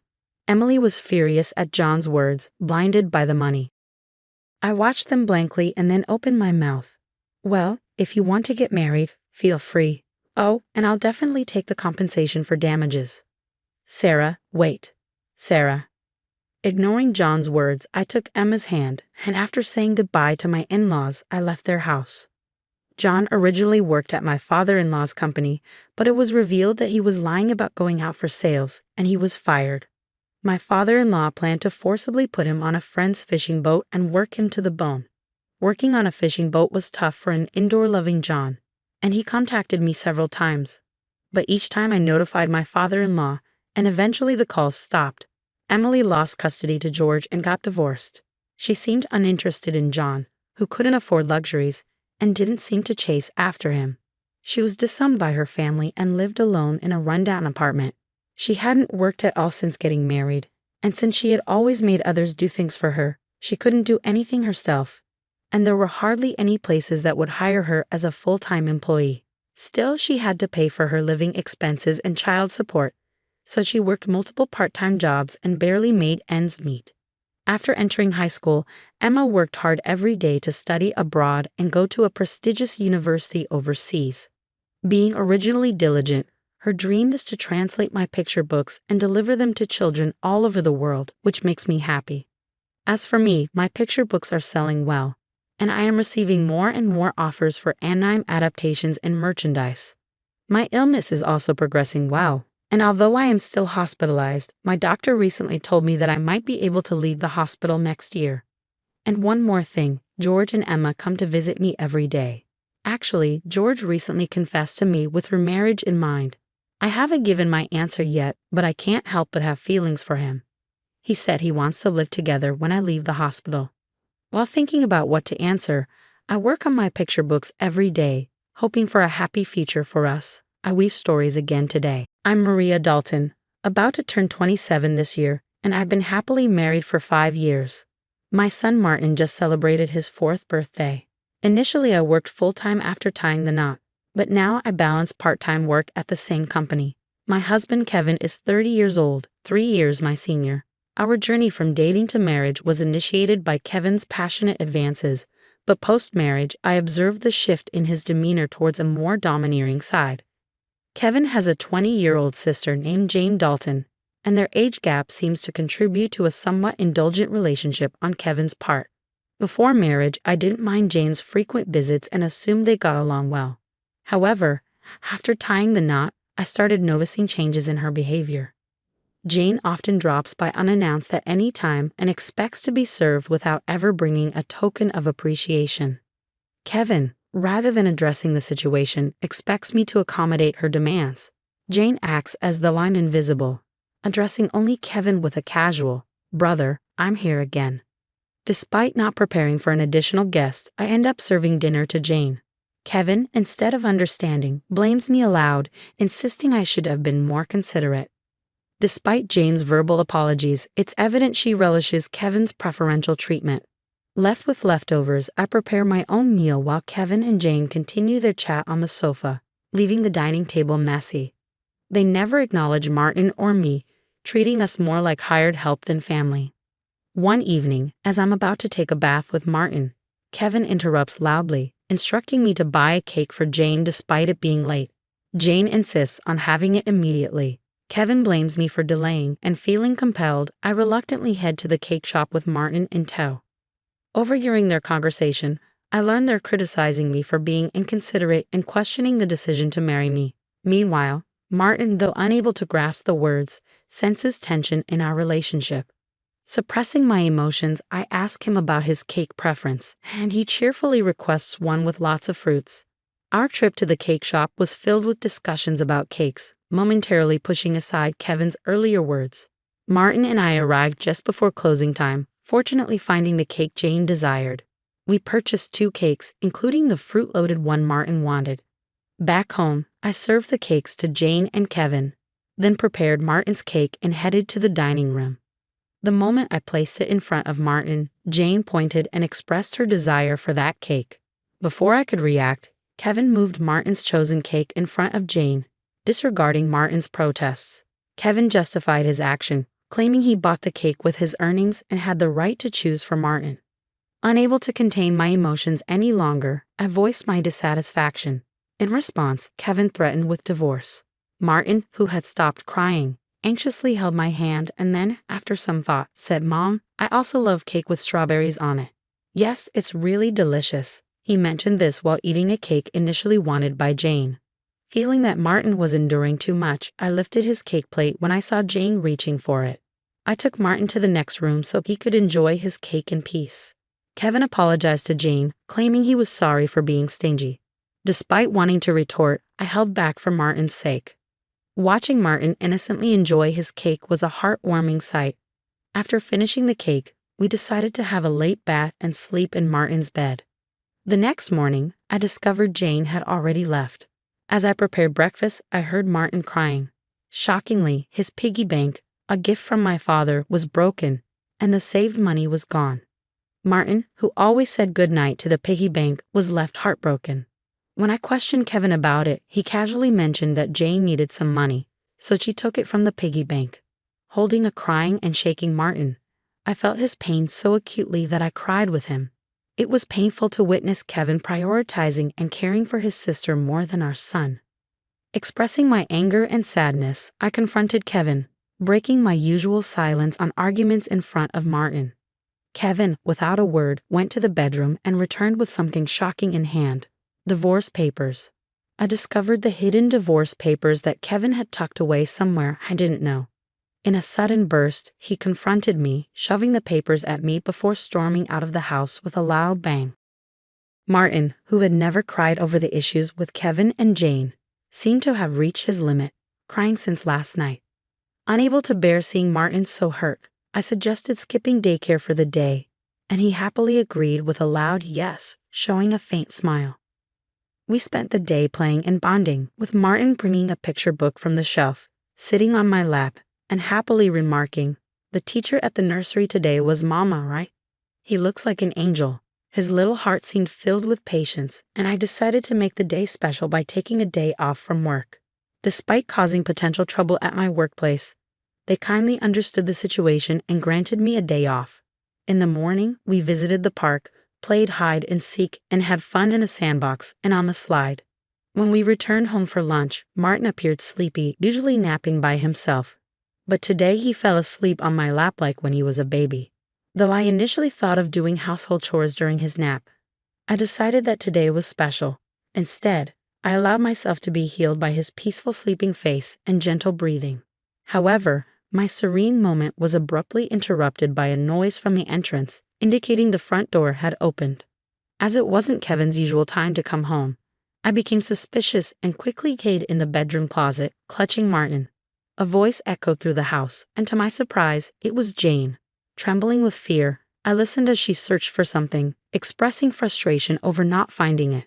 Emily was furious at John's words, blinded by the money. I watched them blankly and then opened my mouth. Well, if you want to get married, feel free. Oh, and I'll definitely take the compensation for damages. Sarah, wait. Sarah. Ignoring John's words, I took Emma's hand, and after saying goodbye to my in-laws, I left their house. John originally worked at my father-in-law's company, but it was revealed that he was lying about going out for sales, and he was fired. My father-in-law planned to forcibly put him on a friend's fishing boat and work him to the bone. Working on a fishing boat was tough for an indoor-loving John, and he contacted me several times. But each time I notified my father-in-law, and eventually the calls stopped. Emily lost custody to George and got divorced. She seemed uninterested in John, who couldn't afford luxuries, and didn't seem to chase after him. She was disowned by her family and lived alone in a rundown apartment. She hadn't worked at all since getting married, and since she had always made others do things for her, she couldn't do anything herself. And there were hardly any places that would hire her as a full-time employee. Still, she had to pay for her living expenses and child support, so she worked multiple part-time jobs and barely made ends meet. After entering high school, Emma worked hard every day to study abroad and go to a prestigious university overseas. Being originally diligent, her dream is to translate my picture books and deliver them to children all over the world, which makes me happy. As for me, my picture books are selling well, and I am receiving more and more offers for anime adaptations and merchandise. My illness is also progressing well, and although I am still hospitalized, my doctor recently told me that I might be able to leave the hospital next year. And one more thing, George and Emma come to visit me every day. Actually, George recently confessed to me with her marriage in mind. I haven't given my answer yet, but I can't help but have feelings for him. He said he wants to live together when I leave the hospital. While thinking about what to answer, I work on my picture books every day, hoping for a happy future for us. I weave stories again today. I'm Maria Dalton, about to turn 27 this year, and I've been happily married for 5 years. My son Martin just celebrated his 4th birthday. Initially, I worked full-time after tying the knot, but now I balance part-time work at the same company. My husband Kevin is 30 years old, 3 years my senior. Our journey from dating to marriage was initiated by Kevin's passionate advances, but post-marriage, I observed the shift in his demeanor towards a more domineering side. Kevin has a 20-year-old sister named Jane Dalton, and their age gap seems to contribute to a somewhat indulgent relationship on Kevin's part. Before marriage, I didn't mind Jane's frequent visits and assumed they got along well. However, after tying the knot, I started noticing changes in her behavior. Jane often drops by unannounced at any time and expects to be served without ever bringing a token of appreciation. Kevin, rather than addressing the situation, expects me to accommodate her demands. Jane acts as the line invisible, addressing only Kevin with a casual, "Brother, I'm here again." Despite not preparing for an additional guest, I end up serving dinner to Jane. Kevin, instead of understanding, blames me aloud, insisting I should have been more considerate. Despite Jane's verbal apologies, it's evident she relishes Kevin's preferential treatment. Left with leftovers, I prepare my own meal while Kevin and Jane continue their chat on the sofa, leaving the dining table messy. They never acknowledge Martin or me, treating us more like hired help than family. One evening, as I'm about to take a bath with Martin, Kevin interrupts loudly, instructing me to buy a cake for Jane despite it being late. Jane insists on having it immediately. Kevin blames me for delaying, and feeling compelled, I reluctantly head to the cake shop with Martin in tow. Overhearing their conversation, I learn they're criticizing me for being inconsiderate and questioning the decision to marry me. Meanwhile, Martin, though unable to grasp the words, senses tension in our relationship. Suppressing my emotions, I ask him about his cake preference, and he cheerfully requests one with lots of fruits. Our trip to the cake shop was filled with discussions about cakes, momentarily pushing aside Kevin's earlier words. Martin and I arrived just before closing time, fortunately finding the cake Jane desired. We purchased 2 cakes, including the fruit-loaded one Martin wanted. Back home, I served the cakes to Jane and Kevin, then prepared Martin's cake and headed to the dining room. The moment I placed it in front of Martin, Jane pointed and expressed her desire for that cake. Before I could react, Kevin moved Martin's chosen cake in front of Jane, disregarding Martin's protests. Kevin justified his action, claiming he bought the cake with his earnings and had the right to choose for Martin. Unable to contain my emotions any longer, I voiced my dissatisfaction. In response, Kevin threatened with divorce. Martin, who had stopped crying, anxiously held my hand and then, after some thought, said, "Mom, I also love cake with strawberries on it." "Yes, it's really delicious." He mentioned this while eating a cake initially wanted by Jane. Feeling that Martin was enduring too much, I lifted his cake plate when I saw Jane reaching for it. I took Martin to the next room so he could enjoy his cake in peace. Kevin apologized to Jane, claiming he was sorry for being stingy. Despite wanting to retort, I held back for Martin's sake. Watching Martin innocently enjoy his cake was a heartwarming sight. After finishing the cake, we decided to have a late bath and sleep in Martin's bed. The next morning, I discovered Jane had already left. As I prepared breakfast, I heard Martin crying. Shockingly, his piggy bank, a gift from my father, was broken, and the saved money was gone. Martin, who always said goodnight to the piggy bank, was left heartbroken. When I questioned Kevin about it, he casually mentioned that Jane needed some money, so she took it from the piggy bank. Holding a crying and shaking Martin, I felt his pain so acutely that I cried with him. It was painful to witness Kevin prioritizing and caring for his sister more than our son. Expressing my anger and sadness, I confronted Kevin, breaking my usual silence on arguments in front of Martin. Kevin, without a word, went to the bedroom and returned with something shocking in hand: divorce papers. I discovered the hidden divorce papers that Kevin had tucked away somewhere I didn't know. In a sudden burst, he confronted me, shoving the papers at me before storming out of the house with a loud bang. Martin, who had never cried over the issues with Kevin and Jane, seemed to have reached his limit, crying since last night. Unable to bear seeing Martin so hurt, I suggested skipping daycare for the day, and he happily agreed with a loud yes, showing a faint smile. We spent the day playing and bonding, with Martin bringing a picture book from the shelf, sitting on my lap, and happily remarking, "The teacher at the nursery today was Mama, right? He looks like an angel." His little heart seemed filled with patience, and I decided to make the day special by taking a day off from work. Despite causing potential trouble at my workplace, they kindly understood the situation and granted me a day off. In the morning, we visited the park, played hide and seek, and had fun in a sandbox and on the slide. When we returned home for lunch, Martin appeared sleepy, usually napping by himself. But today he fell asleep on my lap like when he was a baby. Though I initially thought of doing household chores during his nap, I decided that today was special. Instead, I allowed myself to be healed by his peaceful sleeping face and gentle breathing. However, my serene moment was abruptly interrupted by a noise from the entrance, indicating the front door had opened. As it wasn't Kevin's usual time to come home, I became suspicious and quickly hid in the bedroom closet, clutching Martin. A voice echoed through the house, and to my surprise, it was Jane. Trembling with fear, I listened as she searched for something, expressing frustration over not finding it.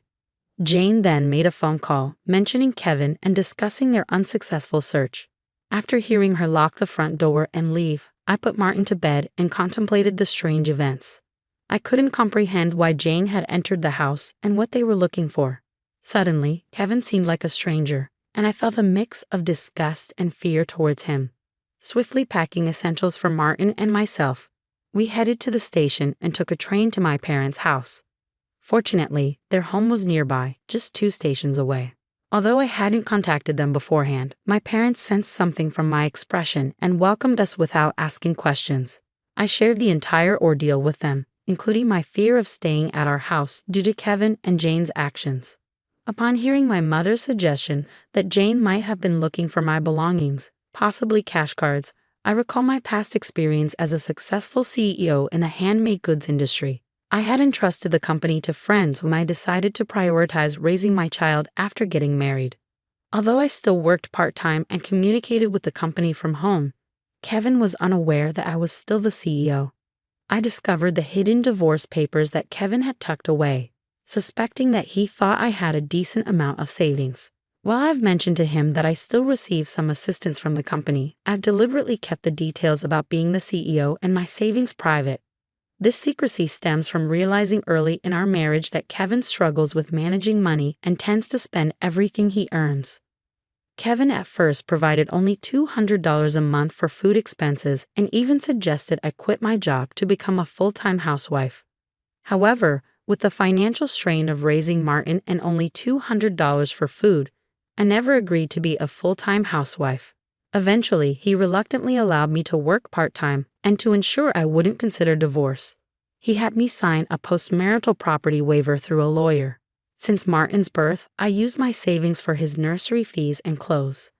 Jane then made a phone call, mentioning Kevin and discussing their unsuccessful search. After hearing her lock the front door and leave, I put Martin to bed and contemplated the strange events. I couldn't comprehend why Jane had entered the house and what they were looking for. Suddenly, Kevin seemed like a stranger, and I felt a mix of disgust and fear towards him. Swiftly packing essentials for Martin and myself, we headed to the station and took a train to my parents' house. Fortunately, their home was nearby, just 2 stations away. Although I hadn't contacted them beforehand, my parents sensed something from my expression and welcomed us without asking questions. I shared the entire ordeal with them, including my fear of staying at our house due to Kevin and Jane's actions. Upon hearing my mother's suggestion that Jane might have been looking for my belongings, possibly cash cards, I recall my past experience as a successful CEO in the handmade goods industry. I had entrusted the company to friends when I decided to prioritize raising my child after getting married. Although I still worked part-time and communicated with the company from home, Kevin was unaware that I was still the CEO. I discovered the hidden divorce papers that Kevin had tucked away, suspecting that he thought I had a decent amount of savings. While I've mentioned to him that I still receive some assistance from the company, I've deliberately kept the details about being the CEO and my savings private. This secrecy stems from realizing early in our marriage that Kevin struggles with managing money and tends to spend everything he earns. Kevin at first provided only $200 a month for food expenses and even suggested I quit my job to become a full-time housewife. However, with the financial strain of raising Martin and only $200 for food, I never agreed to be a full-time housewife. Eventually, he reluctantly allowed me to work part-time and to ensure I wouldn't consider divorce. He had me sign a postmarital property waiver through a lawyer. Since Martin's birth, I used my savings for his nursery fees and clothes.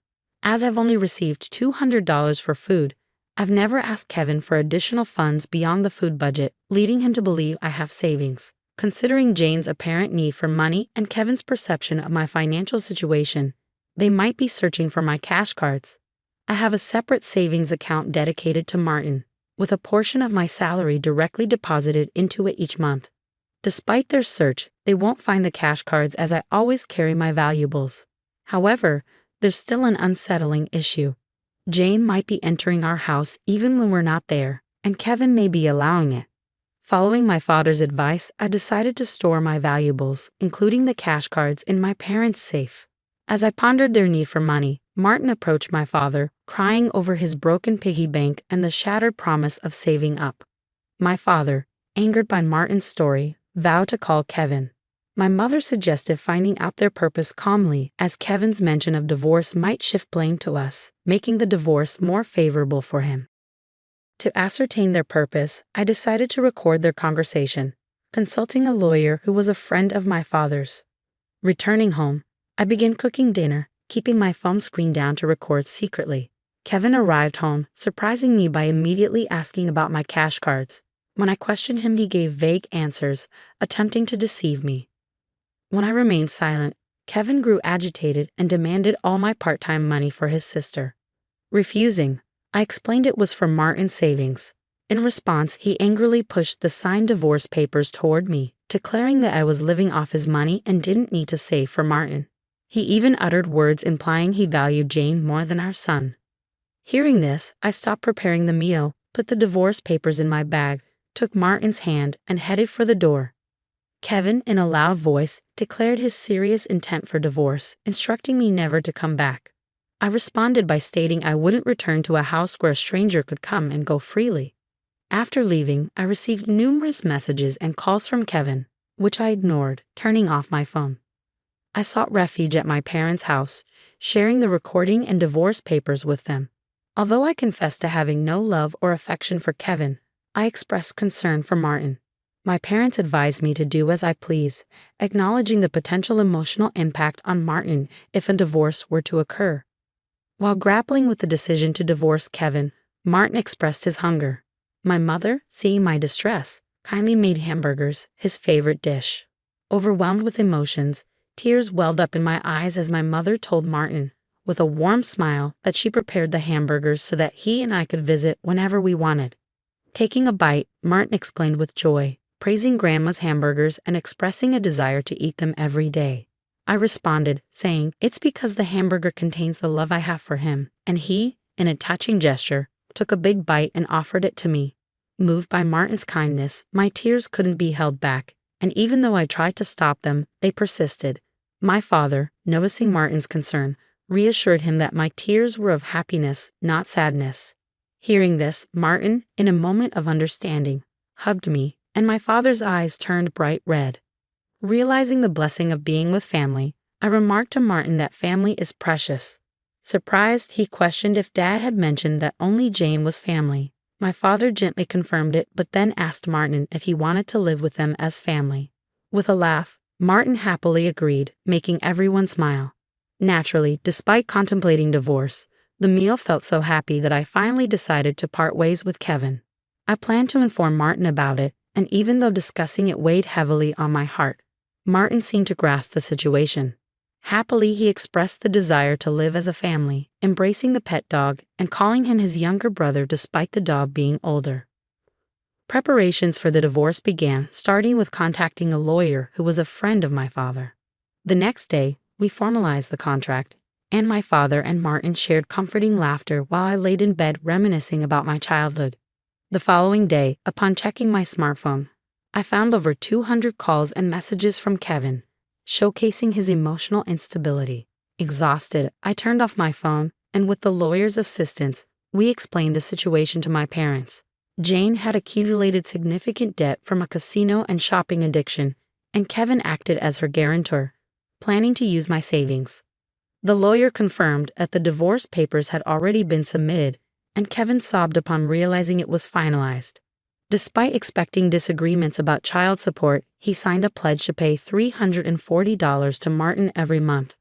As I've only received $200 for food, I've never asked Kevin for additional funds beyond the food budget, leading him to believe I have savings. Considering Jane's apparent need for money and Kevin's perception of my financial situation, they might be searching for my cash cards. I have a separate savings account dedicated to Martin, with a portion of my salary directly deposited into it each month. Despite their search, they won't find the cash cards as I always carry my valuables. However, there's still an unsettling issue. Jane might be entering our house even when we're not there, and Kevin may be allowing it. Following my father's advice, I decided to store my valuables, including the cash cards, in my parents' safe. As I pondered their need for money, Martin approached my father, crying over his broken piggy bank and the shattered promise of saving up. My father, angered by Martin's story, vowed to call Kevin. My mother suggested finding out their purpose calmly, as Kevin's mention of divorce might shift blame to us, making the divorce more favorable for him. To ascertain their purpose, I decided to record their conversation, consulting a lawyer who was a friend of my father's. Returning home, I began cooking dinner, keeping my phone screen down to record secretly. Kevin arrived home, surprising me by immediately asking about my cash cards. When I questioned him, he gave vague answers, attempting to deceive me. When I remained silent, Kevin grew agitated and demanded all my part-time money for his sister. Refusing, I explained it was for Martin's savings. In response, he angrily pushed the signed divorce papers toward me, declaring that I was living off his money and didn't need to save for Martin. He even uttered words implying he valued Jane more than our son. Hearing this, I stopped preparing the meal, put the divorce papers in my bag, took Martin's hand, and headed for the door. Kevin, in a loud voice, declared his serious intent for divorce, instructing me never to come back. I responded by stating I wouldn't return to a house where a stranger could come and go freely. After leaving, I received numerous messages and calls from Kevin, which I ignored, turning off my phone. I sought refuge at my parents' house, sharing the recording and divorce papers with them. Although I confessed to having no love or affection for Kevin, I expressed concern for Martin. My parents advised me to do as I please, acknowledging the potential emotional impact on Martin if a divorce were to occur. While grappling with the decision to divorce Kevin, Martin expressed his hunger. My mother, seeing my distress, kindly made hamburgers, his favorite dish. Overwhelmed with emotions, tears welled up in my eyes as my mother told Martin, with a warm smile, that she prepared the hamburgers so that he and I could visit whenever we wanted. Taking a bite, Martin exclaimed with joy, praising Grandma's hamburgers and expressing a desire to eat them every day. I responded, saying, "It's because the hamburger contains the love I have for him," and he, in a touching gesture, took a big bite and offered it to me. Moved by Martin's kindness, my tears couldn't be held back, and even though I tried to stop them, they persisted. My father, noticing Martin's concern, reassured him that my tears were of happiness, not sadness. Hearing this, Martin, in a moment of understanding, hugged me, and my father's eyes turned bright red. Realizing the blessing of being with family, I remarked to Martin that family is precious. Surprised, he questioned if Dad had mentioned that only Jane was family. My father gently confirmed it, but then asked Martin if he wanted to live with them as family. With a laugh, Martin happily agreed, making everyone smile. Naturally, despite contemplating divorce, the meal felt so happy that I finally decided to part ways with Kevin. I planned to inform Martin about it, and even though discussing it weighed heavily on my heart, Martin seemed to grasp the situation. Happily, he expressed the desire to live as a family, embracing the pet dog and calling him his younger brother despite the dog being older. Preparations for the divorce began, starting with contacting a lawyer who was a friend of my father. The next day, We formalized the contract, and my father and Martin shared comforting laughter while I laid in bed reminiscing about my childhood. The following day, upon checking my smartphone, I found over 200 calls and messages from Kevin, showcasing his emotional instability. Exhausted, I turned off my phone, and with the lawyer's assistance, we explained the situation to my parents. Jane had accumulated significant debt from a casino and shopping addiction, and Kevin acted as her guarantor, planning to use my savings. The lawyer confirmed that the divorce papers had already been submitted, and Kevin sobbed upon realizing it was finalized. Despite expecting disagreements about child support, he signed a pledge to pay $340 to Martin every month.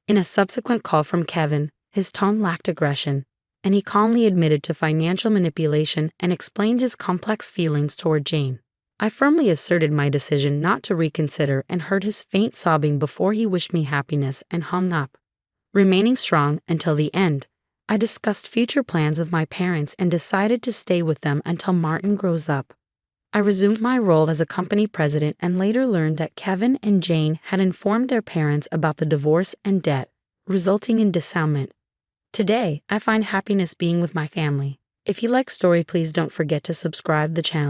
In a subsequent call from Kevin, his tone lacked aggression, and he calmly admitted to financial manipulation and explained his complex feelings toward Jane. I firmly asserted my decision not to reconsider and heard his faint sobbing before he wished me happiness and hung up. Remaining strong until the end, I discussed future plans with my parents and decided to stay with them until Martin grows up. I resumed my role as a company president and later learned that Kevin and Jane had informed their parents about the divorce and debt, resulting in dissownment. Today, I find happiness being with my family. If you like story, please don't forget to subscribe the channel.